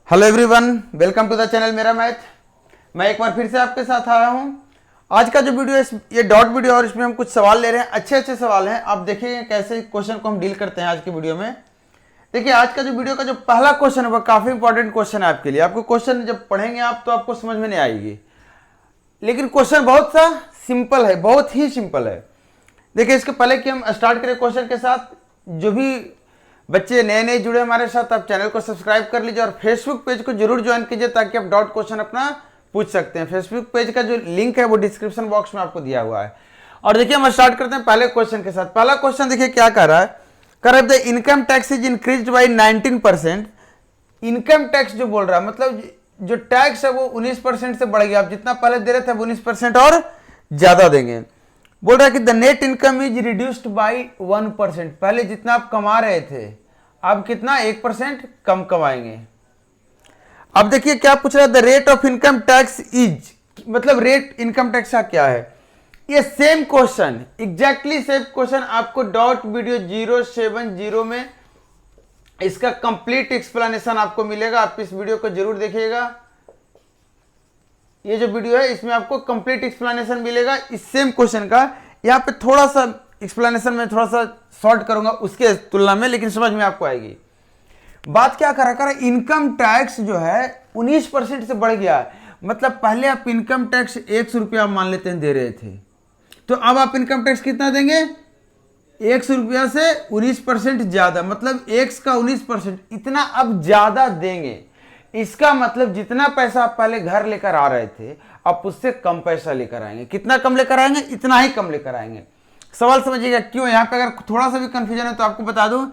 Hello everyone, welcome to the channel मेरा math. मैं एक बार फिर से आपके साथ आया हूं। आज का जो वीडियो है ये डॉट वीडियो और इसमें हम कुछ सवाल ले रहे हैं। अच्छे अच्छे सवाल हैं। आप देखिए कैसे क्वेश्चन को हम डील करते हैं आज की वीडियो में। देखिए आज का जो वीडियो का जो पहला क्वेश्चन है वो काफी इंपॉर्टेंट क्वेश्चन है आपके लिए। आपको क्वेश्चन जब पढ़ेंगे आप तो आपको समझ में नहीं आएगी, लेकिन क्वेश्चन बहुत सा सिंपल है, बहुत ही सिंपल है। देखिए इसके पहले कि हम स्टार्ट करें क्वेश्चन के साथ, जो भी बच्चे नए नए जुड़े हमारे साथ, आप चैनल को सब्सक्राइब कर लीजिए और फेसबुक पेज को जरूर ज्वाइन कीजिए ताकि आप डॉट क्वेश्चन अपना पूछ सकते हैं। फेसबुक पेज का जो लिंक है वो डिस्क्रिप्शन बॉक्स में आपको दिया हुआ है। और देखिए हम स्टार्ट करते हैं पहले क्वेश्चन के साथ। पहला क्वेश्चन देखिए क्या कह रहा है, कह रहा है the income tax is increased by 19%। Income tax जो बोल रहा है मतलब जो टैक्स है वो 19% से बढ़ गया। आप जितना पहले दे रहे थे 19% और ज्यादा देंगे। बोल रहा है कि the net income is reduced by 1%। पहले जितना आप कमा रहे थे अब कितना 1% कम कमाएंगे। अब देखिए क्या पूछ रहा है, the rate of income tax is, मतलब रेट इनकम टैक्स का क्या है। ये same question, exactly same question आपको डॉट वीडियो 070 में इसका कंप्लीट एक्सप्लेनेशन आपको मिलेगा। आप इस वीडियो को जरूर देखिएगा। ये जो वीडियो है इसमें आपको कंप्लीट एक्सप्लेनेशन मिलेगा इस सेम क्वेश्चन का। यहाँ पे थोड़ा सा एक्सप्लेनेशन में थोड़ा सा शॉर्ट करूंगा उसके तुलना में, लेकिन समझ में आपको आएगी। बात क्या करा इनकम टैक्स जो है 19% से बढ़ गया है। मतलब पहले आप इनकम टैक्स 100 रुपया मान लेते हैं दे रहे थे, तो अब आप इनकम टैक्स कितना देंगे 100 रुपया से 19% ज्यादा, मतलब 1 का 19%, इतना अब ज्यादा देंगे। इसका मतलब जितना पैसा आप पहले घर लेकर आ रहे थे आप उससे कम पैसा लेकर आएंगे। कितना कम लेकर आएंगे, इतना ही कम लेकर आएंगे। सवाल समझिएगा क्यों। यहाँ पे अगर थोड़ा सा भी कंफ्यूजन है तो आपको बता दूं,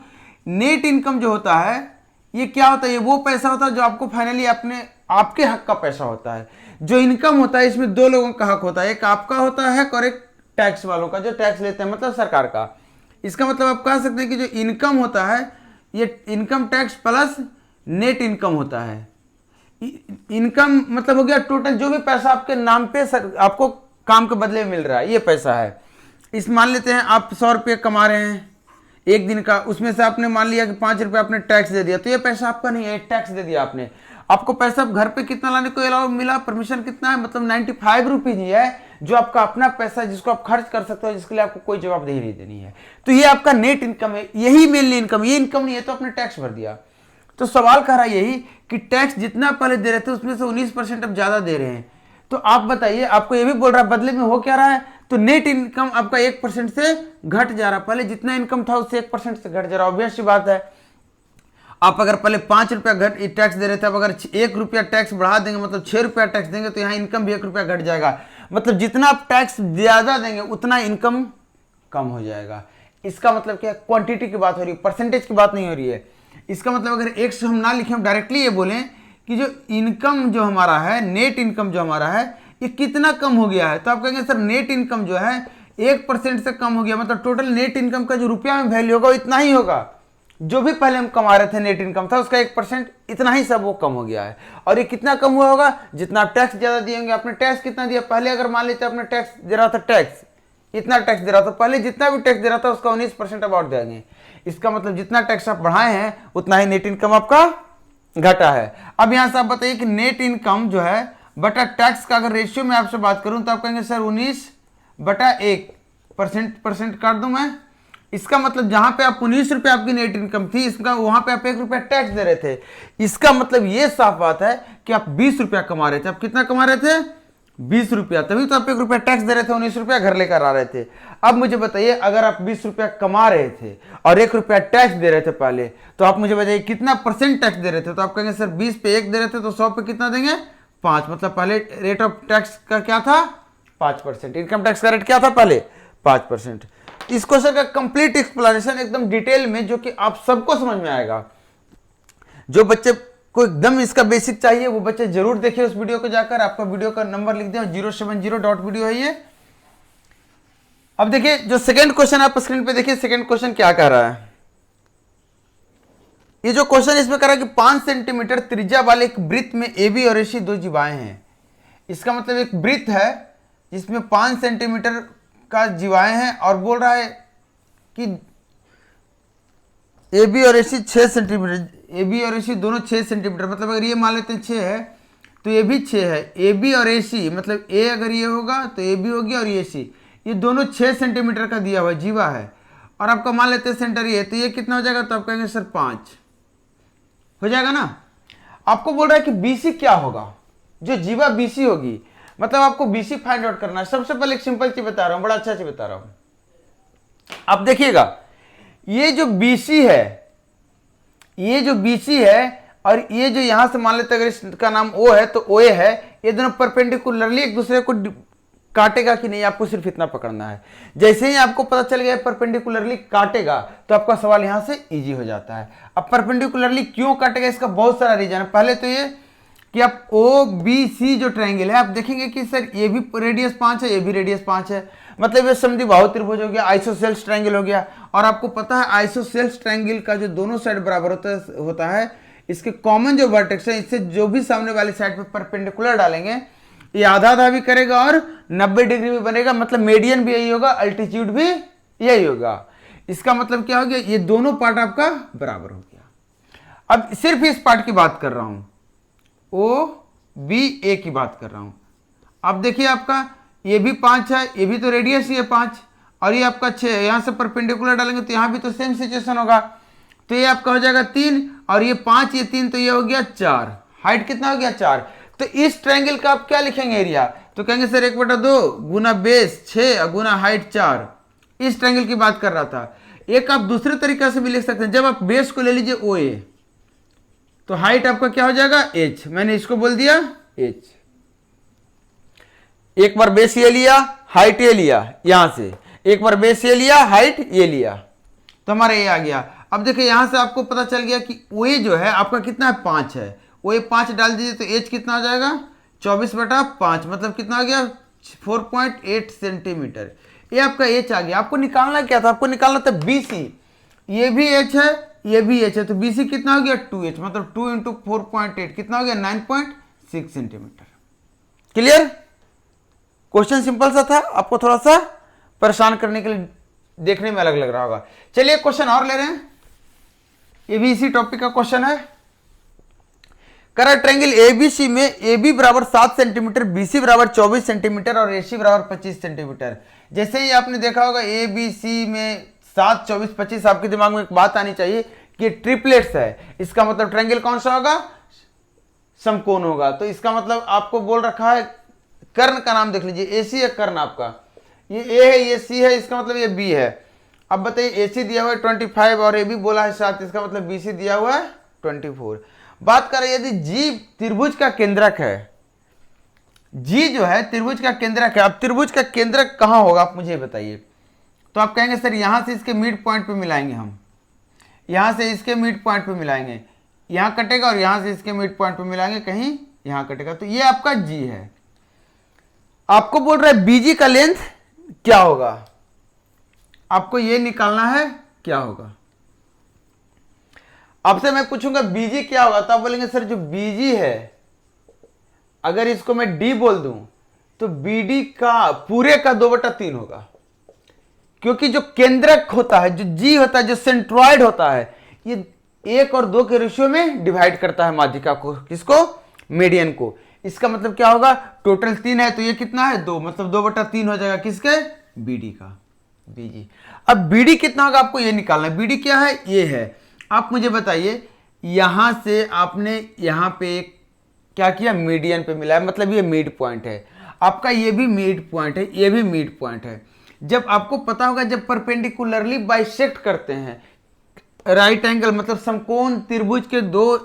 नेट इनकम जो होता है ये क्या होता है, ये वो पैसा होता है जो आपको फाइनली अपने आपके हक का पैसा होता है। जो इनकम होता है इसमें दो लोगों का हक होता है, एक आपका होता है और एक टैक्स वालों का, जो टैक्स लेते हैं मतलब सरकार का। इसका मतलब आप कह सकते हैं कि जो इनकम होता है ये income tax plus net income होता है। इनकम मतलब हो गया टोटल जो भी पैसा आपके नाम पे आपको काम के बदले में मिल रहा है, ये पैसा है। इस मान लेते हैं आप 100 रुपये कमा रहे हैं एक दिन का, उसमें से आपने मान लिया कि 5 रुपये आपने टैक्स दे दिया, तो ये पैसा आपका नहीं है, टैक्स दे दिया आपने। आपको पैसा घर पे कितना लाने को अलाउ मिला, परमिशन कितना है, मतलब 95 रुपीज ही है, जो आपका अपना पैसा है जिसको आप खर्च कर सकते हो, जिसके लिए आपको कोई जवाबदेही नहीं देनी है। तो ये आपका नेट इनकम है, यही मेनली इनकम। ये इनकम नहीं है तो आपने टैक्स भर दिया। तो सवाल कह रहा है यही कि टैक्स जितना पहले दे रहे थे उसमें से 19% अब ज्यादा दे रहे हैं। तो आप बताइए, आपको ये भी बोल रहा है बदले में हो क्या रहा है, तो नेट इनकम आपका 1% से घट जा रहा है। पहले जितना इनकम था उससे 1% से घट जा रहा है। ऑब्वियस सी बात है, आप अगर पहले 5 रुपया घट टैक्स दे रहे थे, अब अगर 1 रुपया टैक्स बढ़ा देंगे मतलब 6 रुपया टैक्स देंगे, तो यहाँ इनकम भी 1 रुपया घट जाएगा। मतलब जितना आप टैक्स ज्यादा देंगे उतना इनकम कम हो जाएगा। इसका मतलब क्या, क्वांटिटी की बात हो रही है, परसेंटेज की बात नहीं हो रही है। इसका मतलब अगर एक से हम ना लिखें, हम डायरेक्टली ये बोलें कि जो इनकम जो हमारा है, नेट इनकम जो हमारा है, ये कितना कम हो गया है, तो आप कहेंगे सर नेट इनकम जो है 1% से कम हो गया। मतलब टोटल नेट इनकम का जो रुपया में वैल्यू होगा इतना ही होगा। जो भी पहले हम कमा रहे थे नेट इनकम था उसका 1%, इतना ही सब वो कम हो गया है। और ये कितना कम हुआ होगा, जितना टैक्स ज्यादा दिएंगे। आपने टैक्स कितना दिया, पहले अगर मान लेते आपने टैक्स दे रहा था, टैक्स इतना टैक्स दे रहा था, पहले जितना भी टैक्स दे रहा था उसका 19% अब और देंगे। इसका मतलब जितना टैक्स आप बढ़ाए हैं उतना ही नेट इनकम आपका घटा है। अब यहां से आप बताइए कि नेट इनकम जो है बटा टैक्स का अगर रेशियो में आपसे बात करूं तो आप कहेंगे सर 19/1% काट दूं मैं। इसका मतलब जहां पे आप 19 रुपए आपकी नेट इनकम थी, इसका वहां पे आप 1 रुपया टैक्स दे रहे थे। इसका मतलब ये साफ बात है कि आप 20 रुपया कमा रहे थे। आप कितना कमा रहे थे, 20 रुपया, तभी तो आप 1 रुपया टैक्स दे रहे थे, 19 रुपया घर लेकर आ रहे थे। अब मुझे बताइए, अगर आप 20 रुपया कमा रहे थे और 1 रुपया टैक्स दे रहे थे पहले, तो आप मुझे बताइए कितना परसेंट टैक्स दे रहे थे। तो आप कहेंगे सर 20 पे 1 दे रहे थे तो 100 पे कितना देंगे, 5। मतलब पहले रेट ऑफ टैक्स का क्या था, 5%। इनकम टैक्स का रेट क्या था पहले, 5%। इस क्वेश्चन का कंप्लीट एक्सप्लेनेशन एकदम डिटेल में, जो कि आप सबको समझ में आएगा। जो बच्चे को एकदम इसका बेसिक चाहिए वो बच्चे जरूर देखिए उस वीडियो को जाकर। आपका वीडियो का नंबर लिख दें, 070 डॉट वीडियो है ये। अब देखिए जो सेकंड क्वेश्चन आप स्क्रीन पे देखिए, सेकंड क्वेश्चन क्या कह रहा है। ये जो क्वेश्चन इसमें कह रहा है कि 5 सेंटीमीटर त्रिज्या वाले एक वृत्त में ए बी और AC दो जीवाएं हैं। इसका मतलब एक वृत्त है जिसमें 5 सेंटीमीटर का जीवाएं हैं और बोल रहा है कि ए बी और AC 6 सेंटीमीटर, ए बी और ए सी दोनों 6 सेंटीमीटर, मतलब अगर ये मान लेते हैं 6 है तो ये भी 6 है। ए बी और ए सी मतलब ए अगर ये होगा तो ए बी हो गया और ये सी, ये दोनों 6 सेंटीमीटर का दिया हुआ जीवा है। और आपका मान लेते हैं सेंटर ये है, तो ये कितना हो जाएगा, तो आप कहेंगे सर 5 हो जाएगा ना। आपको बोल रहा है कि बीसी क्या होगा, जो जीवा बीसी होगी, मतलब आपको बीसी फाइंड आउट करना है। सबसे पहले एक सिंपल चीज बता रहा हूं, बड़ा अच्छा चीज बता रहा हूं। आप देखिएगा ये जो बीसी है, ये जो बीसी है और ये जो यहां से मान लेते अगर इसका नाम ओ है तो ओ ए है, ये दोनों परपेंडिकुलरली एक दूसरे को काटेगा कि नहीं, आपको सिर्फ इतना पकड़ना है। जैसे ही आपको पता चल गया परपेंडिकुलरली काटेगा तो आपका सवाल यहां से इजी हो जाता है। अब परपेंडिकुलरली क्यों काटेगा, इसका बहुत सारा रीजन है। पहले तो ये कि आप ओ बी सी जो ट्रायंगल है, आप देखेंगे कि सर ये भी रेडियस 5 है, ये भी रेडियस 5 है, मतलब ये समद्विबाहु त्रिभुज हो गया, आइसोसेल्स ट्रायंगल हो गया। और आपको पता है आइसोसेल्स ट्रायंगल का जो दोनों साइड बराबर होता है, इसके कॉमन जो वर्टेक्स है, इससे जो भी सामने वाली साइड पे परपेंडिकुलर डालेंगे ये आधा आधा भी करेगा और 90 डिग्री भी बनेगा, मतलब मीडियन भी यही होगा, अल्टीट्यूड भी यही होगा। इसका मतलब क्या हो गया, ये दोनों पार्ट आपका बराबर हो गया। अब सिर्फ इस पार्ट की बात कर रहा हूं, ओ बी ए की बात कर रहा हूं। अब देखिए आपका ये भी 5 है, ये भी तो रेडियस ही है 5, और ये आपका 6 है। यहां से परपेंडिकुलर डालेंगे तो यहां भी तो सेम सिचुएशन होगा, तो ये आपका हो जाएगा 3 और ये 5, ये 3, तो ये हो गया 4। हाइट कितना हो गया 4। तो इस ट्रायंगल का आप क्या लिखेंगे एरिया, तो कहेंगे सर 1/2 गुना बेस 6 गुना हाइट 4। इस ट्रायंगल की बात कर रहा था। एक आप दूसरे तरीके से भी लिख सकते हैं, जब आप बेस को ले लीजिए ओ ए, तो हाइट आपका क्या हो जाएगा h, मैंने इसको बोल दिया h। एक बार बेस ये लिया, हाइट ये लिया, यहां से एक बार बेस ये लिया, हाइट ये लिया, तो हमारा ये आ गया। अब देखिए यहां से आपको पता चल गया कि ओ ए जो है आपका कितना है 5 है, ओ ए 5 डाल दीजिए तो h कितना हो जाएगा 24/5, मतलब कितना हो गया 4.8 सेंटीमीटर। ये आपका h आ गया। आपको निकालना क्या था, आपको निकालना था BC, ये भी h है ये भी h है, तो BC कितना हो गया 2h, मतलब 2 इंटू 4.8 कितना हो गया 9.6 सेंटीमीटर। क्लियर। क्वेश्चन सिंपल सा था, आपको थोड़ा सा परेशान करने के लिए देखने में अलग लग रहा होगा। चलिए क्वेश्चन और ले रहे हैं, ये भी इसी टॉपिक का क्वेश्चन है। करा ट्रायंगल एबीसी में AB बराबर 7 सेंटीमीटर, BC बराबर 24 सेंटीमीटर और AC बराबर 25 सेंटीमीटर। जैसे ही आपने देखा होगा ABC में 7, 24, 25, आपके दिमाग में एक बात आनी चाहिए कि ट्रिपलेट्स है, इसका मतलब ट्रायंगल कौन सा होगा, समकोण होगा। तो इसका मतलब आपको बोल रखा है, कर्ण का नाम देख लीजिए, AC है कर्ण आपका, ये A है ये C है, इसका मतलब ये B है। अब बताइए AC दिया हुआ है 25 और AB बोला है 7, इसका मतलब BC दिया हुआ है 24। बात करें यदि G त्रिभुज का केंद्रक है, G जो है त्रिभुज का केंद्रक है, अब त्रिभुज का केंद्रक कहां होगा आप मुझे बताइए। तो आप कहेंगे सर यहां से इसके मिड पॉइंट पे मिलाएंगे, हम यहां से इसके मिड पॉइंट पे मिलाएंगे, यहां कटेगा और यहां से इसके मिड पॉइंट पे मिलाएंगे, कहीं यहां कटेगा, तो ये आपका G है। आपको बोल रहा है BG का लेंथ क्या होगा, आपको ये निकालना है क्या होगा। आपसे मैं पूछूंगा BG क्या होगा, तो आप बोलेंगे सर जो BG है अगर इसको मैं D बोल दूं तो BD का पूरे का 2/3 होगा, क्योंकि जो केंद्रक होता है, जो G होता है, जो सेंट्रॉइड होता है, ये 1 और 2 के रेशियो में डिवाइड करता है माध्यिका को, किसको, मीडियन को। इसका मतलब क्या होगा, टोटल 3 है तो ये कितना है 2, मतलब 2/3 हो जाएगा किसके, BD का, BG। अब BD कितना होगा आपको ये निकालना है। BD क्या है, ये है। आप मुझे बताइए, यहां से आपने यहां पे क्या किया, मीडियन पे मिला है, मतलब ये मिड पॉइंट है आपका, ये भी मिड पॉइंट है, ये भी मिड पॉइंट है। जब आपको पता होगा जब परपेंडिकुलरली बाइसेक्ट करते हैं राइट एंगल, मतलब समकोण त्रिभुज के 2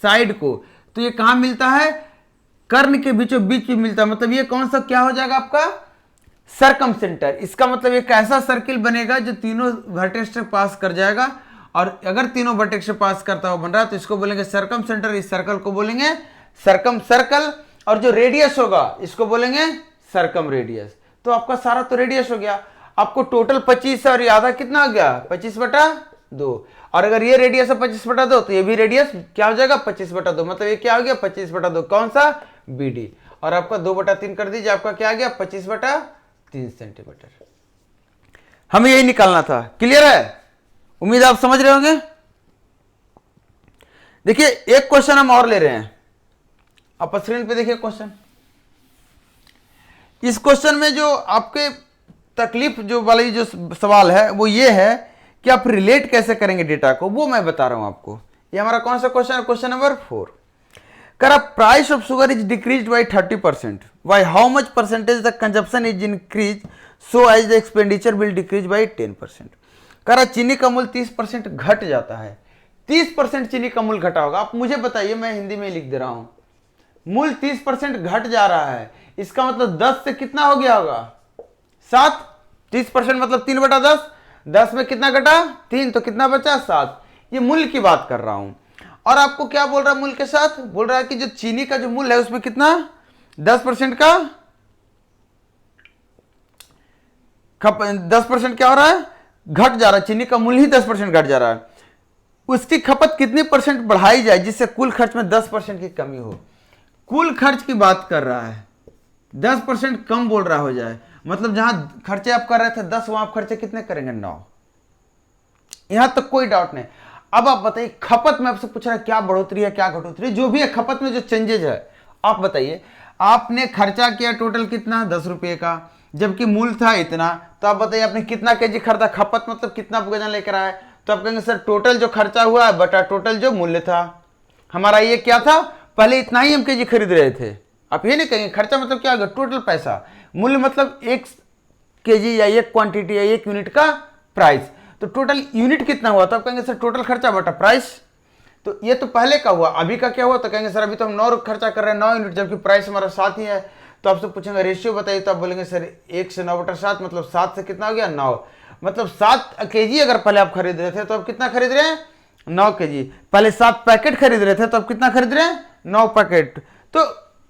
साइड को, तो ये कहां मिलता है, कर्ण के बीचों बीच में मिलता है, मतलब ये कौन सा क्या हो जाएगा आपका, सरकम सेंटर। इसका मतलब एक ऐसा सर्किल बनेगा जो तीनों वर्टेक्स से पास कर जाएगा, और अगर तीनों वर्टेक्स से पास करता हुआ बन रहा है तो इसको बोलेंगे सरकम सेंटर, इस सर्कल को बोलेंगे सरकम सर्कल, और जो रेडियस होगा इसको बोलेंगे सरकम रेडियस। तो आपका सारा तो रेडियस हो गया। आपको टोटल 25 है और ये आधा कितना हो गया 25/2, और अगर ये रेडियस है 25/2 तो ये भी रेडियस क्या हो जाएगा 25/2, मतलब ये क्या हो गया 25/2, कौन सा, BD। और आपका 2/3 कर दीजिए, आपका क्या आ गया 25/3 सेंटीमीटर। हमें यही निकालना था। क्लियर है, उम्मीद आप समझ रहे होंगे। देखिए एक क्वेश्चन हम और ले रहे हैं, आप स्क्रीन पे देखिए क्वेश्चन। इस क्वेश्चन में जो आपके तकलीफ जो वाली जो सवाल है वो ये है कि आप रिलेट कैसे करेंगे डेटा को, वो मैं बता रहा हूं आपको। ये हमारा कौन सा क्वेश्चन है? Question number 4। कर price of sugar is decrease by 30%, by how much percentage the consumption is increase so as the expenditure will decrease by 10%। कर चीनी का मूल्य 30% घट जाता है, 30% चीनी का मूल्य घटा होगा। आप मुझे बताइए, मैं हिंदी में लिख दे रहा हूं, मूल्य 30% घट जा रहा है, इसका मतलब 10 से कितना हो गया होगा? 7। 30% मतलब 3/10, 10 में कितना घटा? 3, तो कितना बचा? 7। ये मूल्य की बात कर रहा हूं। और आपको क्या बोल रहा है मूल्य के साथ? बोल रहा है कि जो चीनी का जो मूल्य है उसमें कितना 10% का 10% क्या हो रहा है? घट जा रहा है। चीनी का मूल्य ही 10% घट जा रहा है। उसकी खपत कितनी परसेंट बढ़ाई जाए जिससे कुल खर्च में 10% की कमी हो? कुल खर्च की बात कर रहा है, 10% कम बोल रहा हो जाए, मतलब जहां खर्चे आप कर रहे थे 10, वहां आप खर्चे कितने करेंगे? 9। यहां तक कोई डाउट नहीं। अब आप बताइए, खपत में आपसे पूछ रहा है क्या बढ़ोतरी है क्या घटोतरी, जो भी है खपत में जो चेंजेज है आप बताइए। आपने खर्चा किया टोटल कितना? 10 रुपये का, जबकि मूल्य था इतना, तो आप बताइए आपने कितना केजी खरीदा? खपत मतलब कितना वजन लेकर आए? तो आप कहेंगे सर टोटल जो खर्चा हुआ है बटा टोटल जो मूल्य था। हमारा ये क्या था? पहले इतना ही हम केजी खरीद रहे थे। आप ये नहीं कहेंगे खर्चा मतलब क्या होगा? टोटल पैसा। मूल्य मतलब 1 केजी या 1 क्वांटिटी या 1 यूनिट का प्राइस। तो टोटल यूनिट कितना हुआ? तो आप कहेंगे सर टोटल खर्चा बटा प्राइस। तो ये तो पहले का हुआ। अभी का क्या हुआ? तो कहेंगे सर अभी तो हम 9 खर्चा कर रहे हैं 9 यूनिट, जबकि प्राइस हमारा 7 ही है। तो आपसे पूछेंगे रेशियो बताइए, तो आप बोलेंगे सर 1 से 9/7, मतलब 7 से कितना हो गया? 9। मतलब 7 केजी अगर पहले आप खरीद रहे थे तो अब कितना खरीद रहे हैं? 9 केजी। पहले 7 पैकेट खरीद रहे थे तो अब कितना खरीद रहे हैं? 9 पैकेट। तो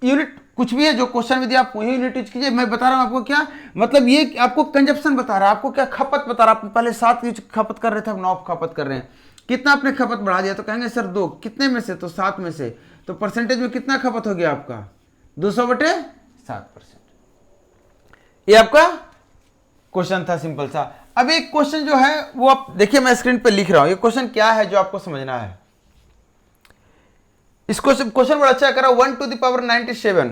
यूनिट कुछ भी है जो क्वेश्चन में दिया आप वही यूनिट यूज कीजिए। मैं बता रहा हूं आपको क्या मतलब, ये आपको कंजप्शन बता रहा है, आपको क्या खपत बता रहा है। आप पहले 7 यूज खपत कर रहे थे, अब 9 खपत कर रहे हैं। कितना आपने खपत बढ़ा दिया? तो कहेंगे सर 2। कितने में से? तो 7 में से। तो परसेंटेज में कितना खपत हो गया आपका? 200/7%। ये आपका क्वेश्चन था, सिंपल सा। अब एक क्वेश्चन जो है वो आप देखिए, मैं स्क्रीन पे लिख रहा हूं। ये क्वेश्चन क्या है जो आपको समझना है। इस क्वेश्चन बड़ा अच्छा करा। 1 to the power 97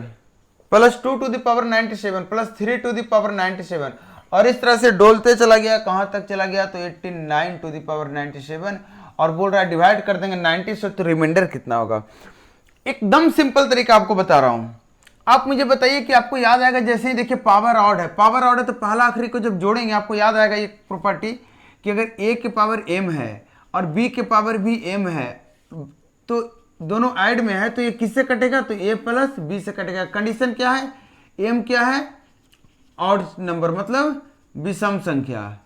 plus 2 to the power 97 plus 3 to the power 97, और इस तरह से डोलते चला गया। कहां तक चला गया? तो 89 to the power 97, और बोल रहा है डिवाइड कर देंगे 90 से, तो रिमाइंडर कितना होगा? एकदम सिंपल तरीका आपको बता रहा हूं। आप मुझे बताइए कि आपको याद आएगा, जैसे ही देखिए पावर ऑड है, पावर ऑड है तो पहला आखिरी को जब जोड़ेंगे आपको याद आएगा ये प्रॉपर्टी कि अगर a के पावर m है और b के पावर भी m है तो दोनों ऐड में है, तो ये किससे कटेगा? तो a प्लस b से कटेगा। कंडीशन क्या है? m क्या है? ऑड नंबर, मतलब विषम संख्या।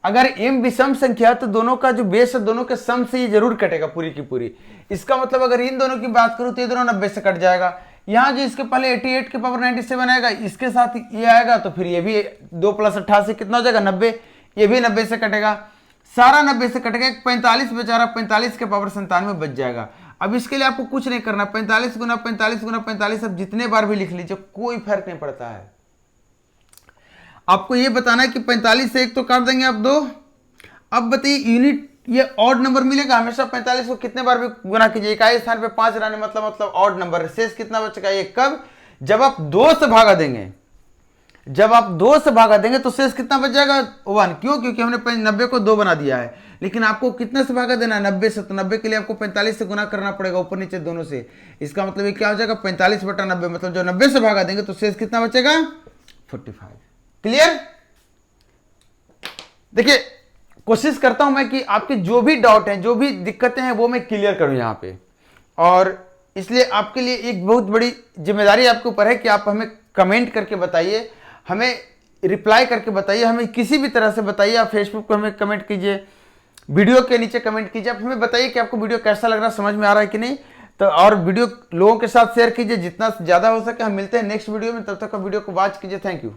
अगर m विषम संख्या तो दोनों का जो बेस है दोनों के सम से ये जरूर कटेगा पूरी की पूरी। इसका मतलब अगर इन दोनों की बात करूं तो ये दोनों 90 से कट जाएगा। यहाँ जो इसके पहले 88 के पावर 97 आएगा, इसके साथ ये आएगा, तो फिर ये भी 2 + 88 कितना हो जाएगा? 90। ये भी 90 से कटेगा, सारा 90 से कटेगा। 45 बेचारा 45 के पावर 97 बच जाएगा। अब इसके लिए आपको कुछ नहीं करना, 45 गुना 45 गुना 45 अब जितने बार भी लिख लीजिए, कोई फर्क नहीं पड़ता है। आपको ये बताना है कि 45 से 1 तो काट देंगे आप 2। अब बताइए यूनिट, ये ऑड नंबर मिलेगा हमेशा। 45 को कितने बार भी गुना कीजिए, इकाई स्थान पे 5 रहने मतलब ऑड नंबर। शेष कितना बचेगा? ये कब? जब आप 2 से भागा देंगे। जब आप 2 से भागा देंगे तो शेष कितना बच जाएगा? 1। क्यों? क्योंकि हमने 90 को 2 बना दिया है। लेकिन आपको कितने से भागा देना है? 90 से। तो 90 के लिए आपको 45 से गुना करना पड़ेगा, ऊपर नीचे दोनों से। इसका मतलब ये क्या हो जाएगा? 45/90, मतलब जो 90 से भागा देंगे तो शेष कितना बचेगा? 45। क्लियर? देखिए कोशिश करता हूं मैं कि आपके जो भी डाउट हैं, जो भी दिक्कतें हैं, वो मैं क्लियर करूं यहां पे। और इसलिए आपके लिए एक बहुत बड़ी जिम्मेदारी आपके ऊपर है कि आप हमें कमेंट करके बताइए, हमें रिप्लाई करके बताइए, हमें किसी भी तरह से बताइए। आप फेसबुक पर हमें कमेंट कीजिए, वीडियो के नीचे कमेंट कीजिए। आप हमें बताइए कि आपको वीडियो कैसा लग रहा है, समझ में आ रहा है कि नहीं। तो और वीडियो लोगों के साथ शेयर कीजिए जितना ज़्यादा हो सके। हम मिलते हैं नेक्स्ट वीडियो में, तब तक का वीडियो को वॉच कीजिए। Thank you.